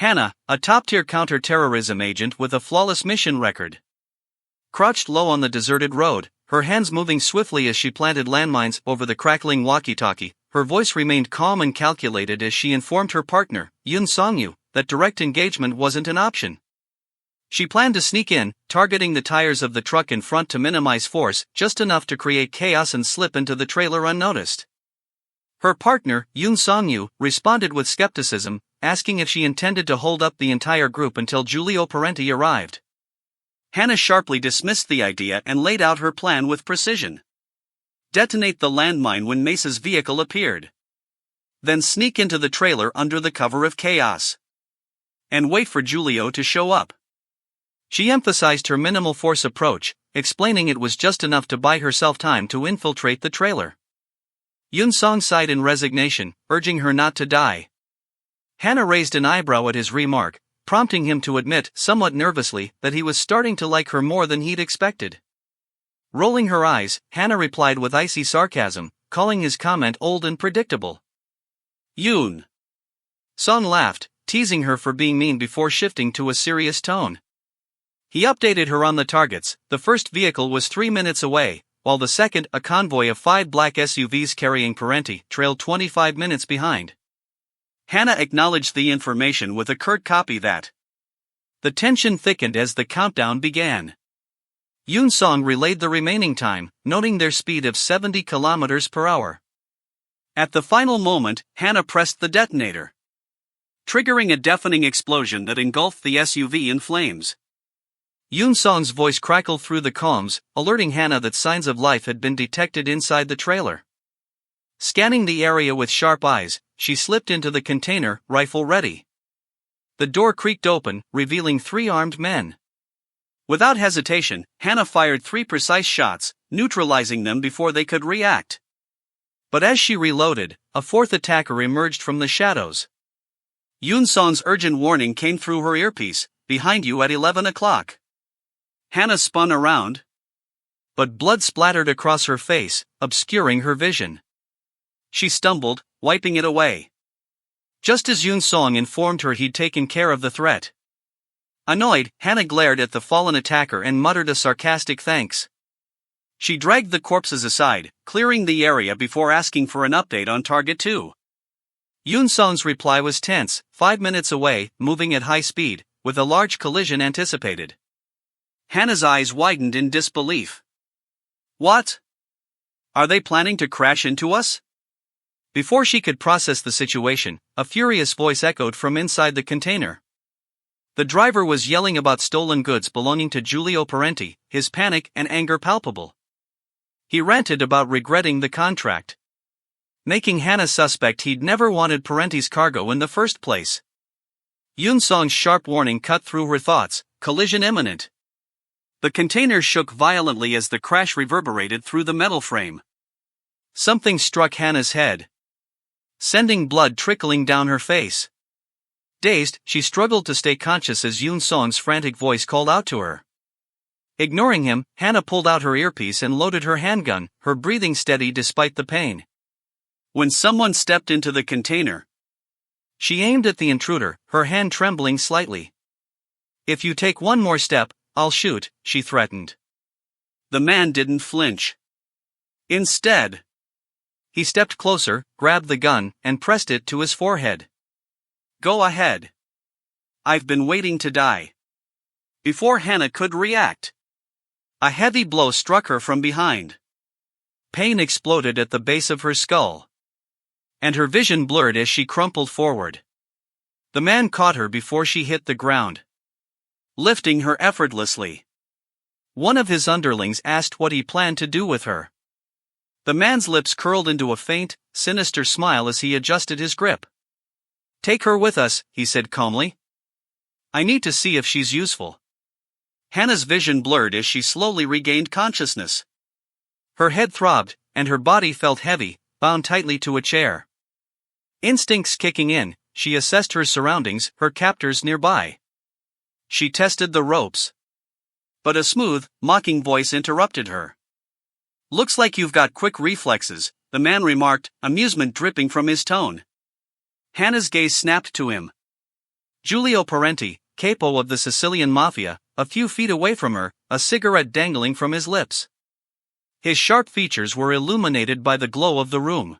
Hannah, a top-tier counter-terrorism agent with a flawless mission record. Crouched low on the deserted road, her hands moving swiftly as she planted landmines over the crackling walkie-talkie, her voice remained calm and calculated as she informed her partner, Yoon Song-yu, that direct engagement wasn't an option. She planned to sneak in, targeting the tires of the truck in front to minimize force, just enough to create chaos and slip into the trailer unnoticed. Her partner, Yoon Song-yu, responded with skepticism, asking if she intended to hold up the entire group until Giulio Parenti arrived. Hannah sharply dismissed the idea and laid out her plan with precision. Detonate the landmine when Mesa's vehicle appeared. Then sneak into the trailer under the cover of chaos. And wait for Giulio to show up. She emphasized her minimal force approach, explaining it was just enough to buy herself time to infiltrate the trailer. Yoon Song sighed in resignation, urging her not to die. Hannah raised an eyebrow at his remark, prompting him to admit, somewhat nervously, that he was starting to like her more than he'd expected. Rolling her eyes, Hannah replied with icy sarcasm, calling his comment old and predictable. Yoon. Song laughed, teasing her for being mean before shifting to a serious tone. He updated her on the targets. The first vehicle was 3 minutes away, while the second, a convoy of 5 black SUVs carrying Parenti, trailed 25 minutes behind. Hannah acknowledged the information with a curt copy that. The tension thickened as the countdown began. Yoon Song relayed the remaining time, noting their speed of 70 kilometers per hour. At the final moment, Hannah pressed the detonator, triggering a deafening explosion that engulfed the SUV in flames. Yoon Song's voice crackled through the comms, alerting Hannah that signs of life had been detected inside the trailer. Scanning the area with sharp eyes, she slipped into the container, rifle ready. The door creaked open, revealing 3 armed men. Without hesitation, Hannah fired 3 precise shots, neutralizing them before they could react. But as she reloaded, a 4th attacker emerged from the shadows. Yoon Song's urgent warning came through her earpiece, behind you at 11 o'clock. Hannah spun around, but blood splattered across her face, obscuring her vision. She stumbled, wiping it away. Just as Yoon Song informed her he'd taken care of the threat. Annoyed, Hannah glared at the fallen attacker and muttered a sarcastic thanks. She dragged the corpses aside, clearing the area before asking for an update on Target 2. Yoon Song's reply was tense, 5 minutes away, moving at high speed, with a large collision anticipated. Hannah's eyes widened in disbelief. What? Are they planning to crash into us? Before she could process the situation, a furious voice echoed from inside the container. The driver was yelling about stolen goods belonging to Giulio Parenti, his panic and anger palpable. He ranted about regretting the contract, making Hannah suspect he'd never wanted Parenti's cargo in the first place. Yoon Song's sharp warning cut through her thoughts, collision imminent. The container shook violently as the crash reverberated through the metal frame. Something struck Hannah's head, sending blood trickling down her face. Dazed, she struggled to stay conscious as Yoon Song's frantic voice called out to her. Ignoring him, Hannah pulled out her earpiece and loaded her handgun, her breathing steady despite the pain. When someone stepped into the container, she aimed at the intruder, her hand trembling slightly. If you take one more step, I'll shoot, she threatened. The man didn't flinch. Instead, he stepped closer, grabbed the gun, and pressed it to his forehead. Go ahead. I've been waiting to die. Before Hannah could react, a heavy blow struck her from behind. Pain exploded at the base of her skull, and her vision blurred as she crumpled forward. The man caught her before she hit the ground, lifting her effortlessly. One of his underlings asked what he planned to do with her. The man's lips curled into a faint, sinister smile as he adjusted his grip. Take her with us, he said calmly. I need to see if she's useful. Hannah's vision blurred as she slowly regained consciousness. Her head throbbed, and her body felt heavy, bound tightly to a chair. Instincts kicking in, she assessed her surroundings, her captors nearby. She tested the ropes. But a smooth, mocking voice interrupted her. Looks like you've got quick reflexes, the man remarked, amusement dripping from his tone. Hannah's gaze snapped to him. Giulio Parenti, capo of the Sicilian mafia, a few feet away from her, a cigarette dangling from his lips. His sharp features were illuminated by the glow of the room.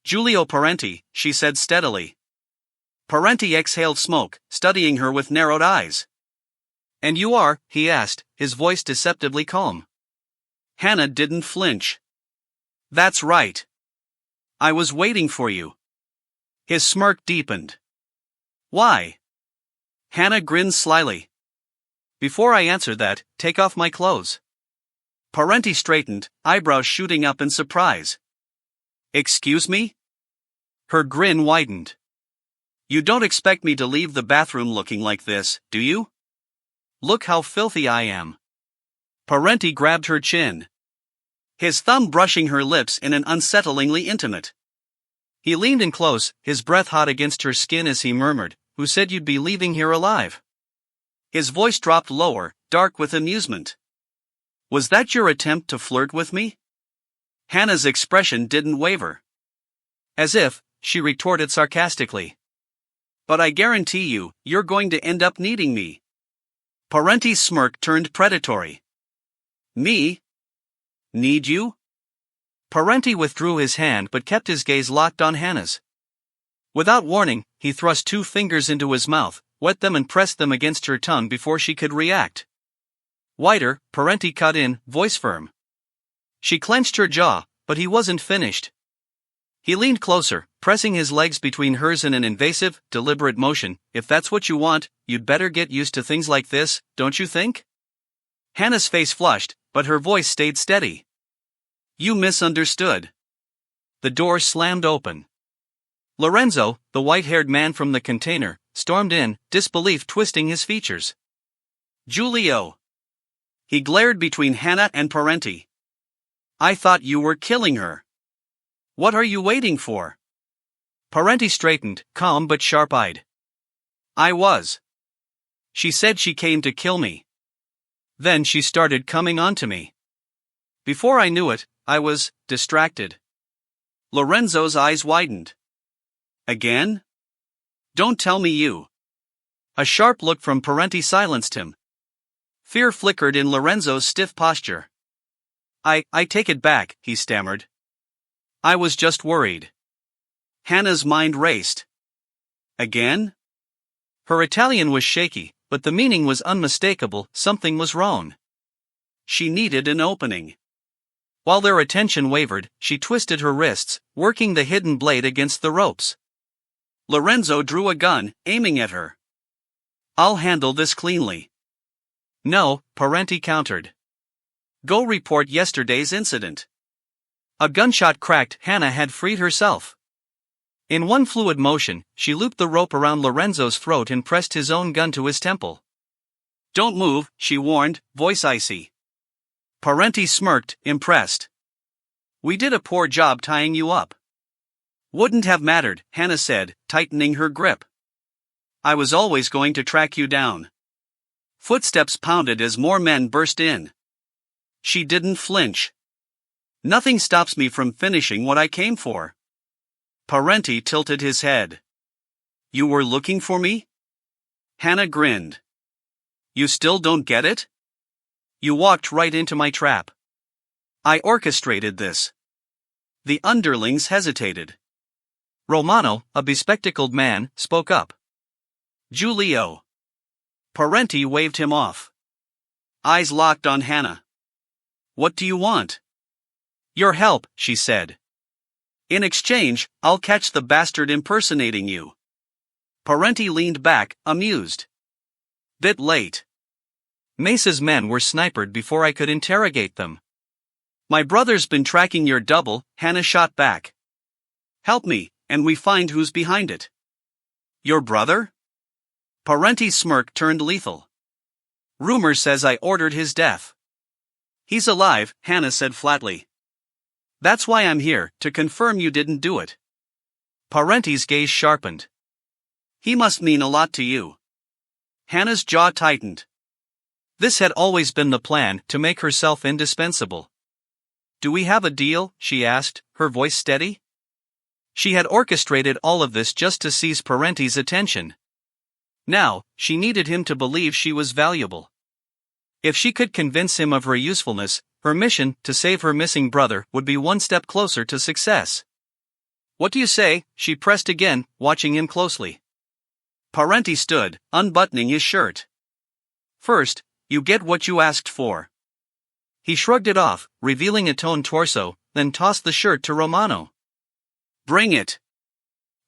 Giulio Parenti, she said steadily. Parenti exhaled smoke, studying her with narrowed eyes. And you are? He asked, his voice deceptively calm. Hannah didn't flinch. That's right. I was waiting for you. His smirk deepened. Why? Hannah grinned slyly. Before I answer that, take off my clothes. Parenti straightened, eyebrows shooting up in surprise. Excuse me? Her grin widened. You don't expect me to leave the bathroom looking like this, do you? Look how filthy I am. Parenti grabbed her chin. His thumb brushing her lips in an unsettlingly intimate. He leaned in close, his breath hot against her skin as he murmured, "Who said you'd be leaving here alive?" His voice dropped lower, dark with amusement. Was that your attempt to flirt with me? Hannah's expression didn't waver. As if, she retorted sarcastically. But I guarantee you, you're going to end up needing me. Parenti's smirk turned predatory. Me? Need you? Parenti withdrew his hand but kept his gaze locked on Hannah's. Without warning, he thrust 2 fingers into his mouth, wet them and pressed them against her tongue before she could react. Whiter, Parenti cut in, voice firm. She clenched her jaw, but he wasn't finished. He leaned closer, pressing his legs between hers in an invasive, deliberate motion. If that's what you want, you'd better get used to things like this, don't you think? Hannah's face flushed, but her voice stayed steady. You misunderstood. The door slammed open. Lorenzo, the white-haired man from the container, stormed in, disbelief twisting his features. Giulio. He glared between Hannah and Parenti. I thought you were killing her. What are you waiting for? Parenti straightened, calm but sharp-eyed. I was. She said she came to kill me. Then she started coming on to me. Before I knew it, I was distracted. Lorenzo's eyes widened. Again? Don't tell me you. A sharp look from Parenti silenced him. Fear flickered in Lorenzo's stiff posture. I take it back, he stammered. I was just worried. Hannah's mind raced. Again? Her Italian was shaky, but the meaning was unmistakable. Something was wrong. She needed an opening. While their attention wavered, she twisted her wrists, working the hidden blade against the ropes. Lorenzo drew a gun, aiming at her. I'll handle this cleanly. No, Parenti countered. Go report yesterday's incident. A gunshot cracked. Hannah had freed herself. In one fluid motion, she looped the rope around Lorenzo's throat and pressed his own gun to his temple. Don't move, she warned, voice icy. Parenti smirked, impressed. We did a poor job tying you up. Wouldn't have mattered, Hannah said, tightening her grip. I was always going to track you down. Footsteps pounded as more men burst in. She didn't flinch. Nothing stops me from finishing what I came for. Parenti tilted his head. You were looking for me? Hannah grinned. You still don't get it? You walked right into my trap. I orchestrated this. The underlings hesitated. Romano, a bespectacled man, spoke up. Giulio. Parenti waved him off. Eyes locked on Hannah. What do you want? Your help, she said. In exchange, I'll catch the bastard impersonating you. Parenti leaned back, amused. Bit late. Mesa's men were sniped before I could interrogate them. My brother's been tracking your double, Hannah shot back. Help me, and we find who's behind it. Your brother? Parenti's smirk turned lethal. Rumor says I ordered his death. He's alive, Hannah said flatly. That's why I'm here, to confirm you didn't do it. Parenti's gaze sharpened. He must mean a lot to you. Hannah's jaw tightened. This had always been the plan, to make herself indispensable. Do we have a deal? She asked, her voice steady. She had orchestrated all of this just to seize Parenti's attention. Now, she needed him to believe she was valuable. If she could convince him of her usefulness, her mission, to save her missing brother, would be one step closer to success. "What do you say?" she pressed again, watching him closely. Parenti stood, unbuttoning his shirt. "First, you get what you asked for." He shrugged it off, revealing a toned torso, then tossed the shirt to Romano. "Bring it."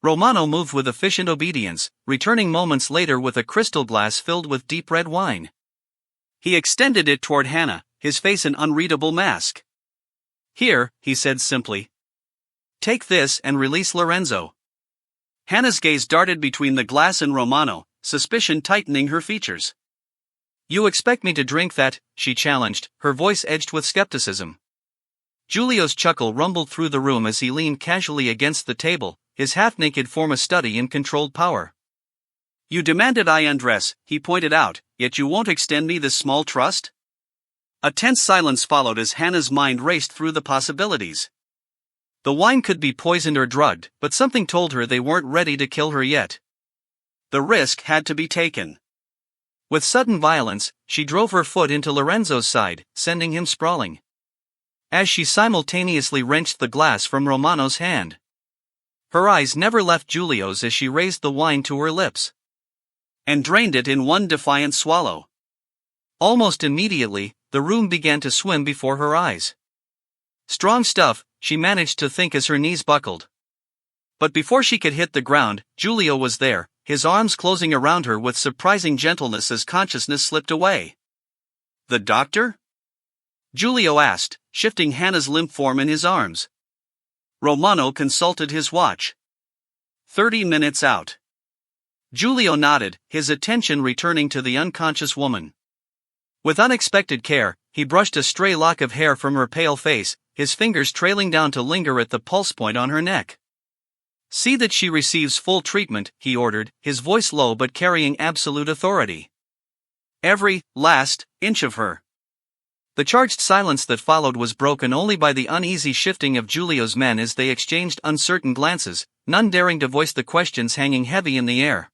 Romano moved with efficient obedience, returning moments later with a crystal glass filled with deep red wine. He extended it toward Hannah, his face an unreadable mask. "Here," he said simply. "Take this and release Lorenzo." Hannah's gaze darted between the glass and Romano, suspicion tightening her features. "You expect me to drink that?" she challenged, her voice edged with skepticism. Giulio's chuckle rumbled through the room as he leaned casually against the table, his half-naked form a study in controlled power. "You demanded I undress," he pointed out, "yet you won't extend me this small trust?" A tense silence followed as Hannah's mind raced through the possibilities. The wine could be poisoned or drugged, but something told her they weren't ready to kill her yet. The risk had to be taken. With sudden violence, she drove her foot into Lorenzo's side, sending him sprawling. As she simultaneously wrenched the glass from Romano's hand. Her eyes never left Giulio's as she raised the wine to her lips. And drained it in one defiant swallow. Almost immediately, the room began to swim before her eyes. "Strong stuff," she managed to think as her knees buckled. But before she could hit the ground, Giulio was there, his arms closing around her with surprising gentleness as consciousness slipped away. "The doctor?" Giulio asked, shifting Hannah's limp form in his arms. Romano consulted his watch. 30 minutes out. Giulio nodded, his attention returning to the unconscious woman. With unexpected care, he brushed a stray lock of hair from her pale face, his fingers trailing down to linger at the pulse point on her neck. "See that she receives full treatment," he ordered, his voice low but carrying absolute authority. "Every last inch of her." The charged silence that followed was broken only by the uneasy shifting of Giulio's men as they exchanged uncertain glances, none daring to voice the questions hanging heavy in the air.